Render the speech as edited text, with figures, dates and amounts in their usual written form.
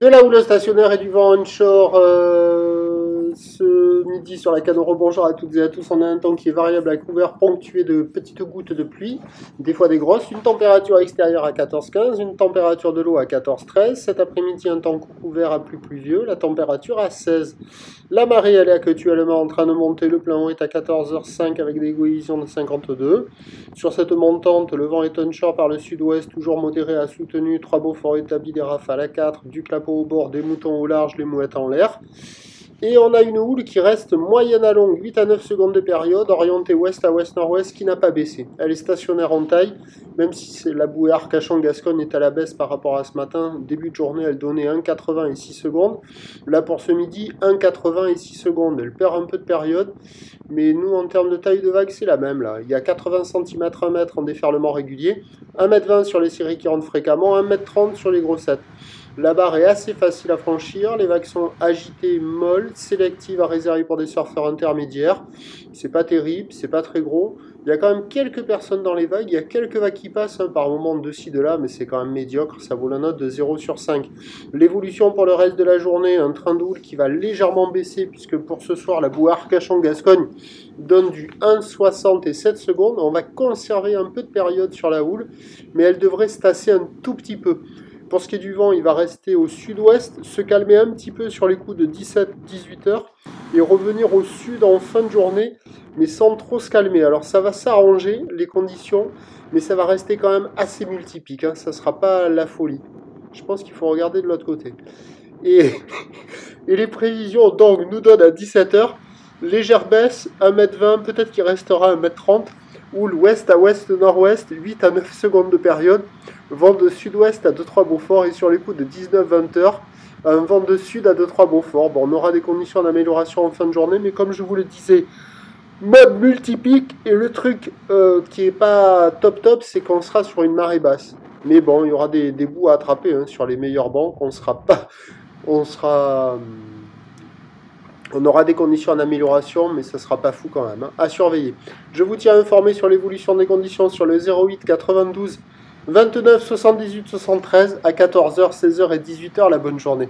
De la houle stationnaire et du vent onshore ce midi sur la Canoro. Bonjour à toutes et à tous. On a un temps qui est variable à couvert, ponctué de petites gouttes de pluie, des fois des grosses. Une température extérieure à 14-15, une température de l'eau à 14-13. Cet après-midi, un temps couvert à plus pluvieux, la température à 16. La marée, elle est actuellement en train de monter. Le plein haut est à 14h05 avec des ébullitions de 52. Sur cette montante, le vent est onshore par le sud-ouest, toujours modéré à soutenu. 3 Beaufort établis, des rafales à 4, du clapot au bord, des moutons au large, les mouettes en l'air. Et on a une houle qui reste moyenne à longue, 8 à 9 secondes de période, orientée ouest à ouest-nord-ouest, qui n'a pas baissé. Elle est stationnaire en taille, même si la bouée Arcachon-Gascogne est à la baisse par rapport à ce matin. Début de journée, elle donnait 1,80 et 6 secondes. Là, pour ce midi, 1,80 et 6 secondes. Elle perd un peu de période, mais nous, en termes de taille de vague, c'est la même. Là. Il y a 80 cm, 1 mètre en déferlement régulier, 1,20 m sur les séries qui rentrent fréquemment, 1,30 m sur les grossettes. La barre est assez facile à franchir, les vagues sont agitées, molles, sélectives à réserver pour des surfeurs intermédiaires. C'est pas terrible, c'est pas très gros. Il y a quand même quelques personnes dans les vagues, il y a quelques vagues qui passent par moment de ci, de là, mais c'est quand même médiocre, ça vaut la note de 0 sur 5. L'évolution pour le reste de la journée, un train de houle qui va légèrement baisser, puisque pour ce soir, la bouée Arcachon-Gascogne donne du 1,60 et 7 secondes. On va conserver un peu de période sur la houle, mais elle devrait se tasser un tout petit peu. Pour ce qui est du vent, il va rester au sud-ouest, se calmer un petit peu sur les coups de 17-18 heures et revenir au sud en fin de journée, mais sans trop se calmer. Alors ça va s'arranger, les conditions, mais ça va rester quand même assez multipique, hein. Ça ne sera pas la folie. Je pense qu'il faut regarder de l'autre côté. Et les prévisions donc nous donnent à 17 heures, légère baisse, 1,20 m, peut-être qu'il restera 1,30 m, houle ouest à ouest-nord-ouest, 8 à 9 secondes de période, vent de sud-ouest à 2-3 Beaufort et sur les coups de 19-20 heures, un vent de sud à 2-3 Beaufort. Bon, on aura des conditions d'amélioration en fin de journée, mais comme je vous le disais, mode multipique, et le truc qui est pas top, c'est qu'on sera sur une marée basse. Mais bon, il y aura des bouts à attraper hein, sur les meilleures banques, on aura des conditions d'amélioration, mais ça ne sera pas fou quand même. Hein. À surveiller. Je vous tiens informé sur l'évolution des conditions sur le 08 92 29 78 73 à 14h, 16h et 18h. La bonne journée.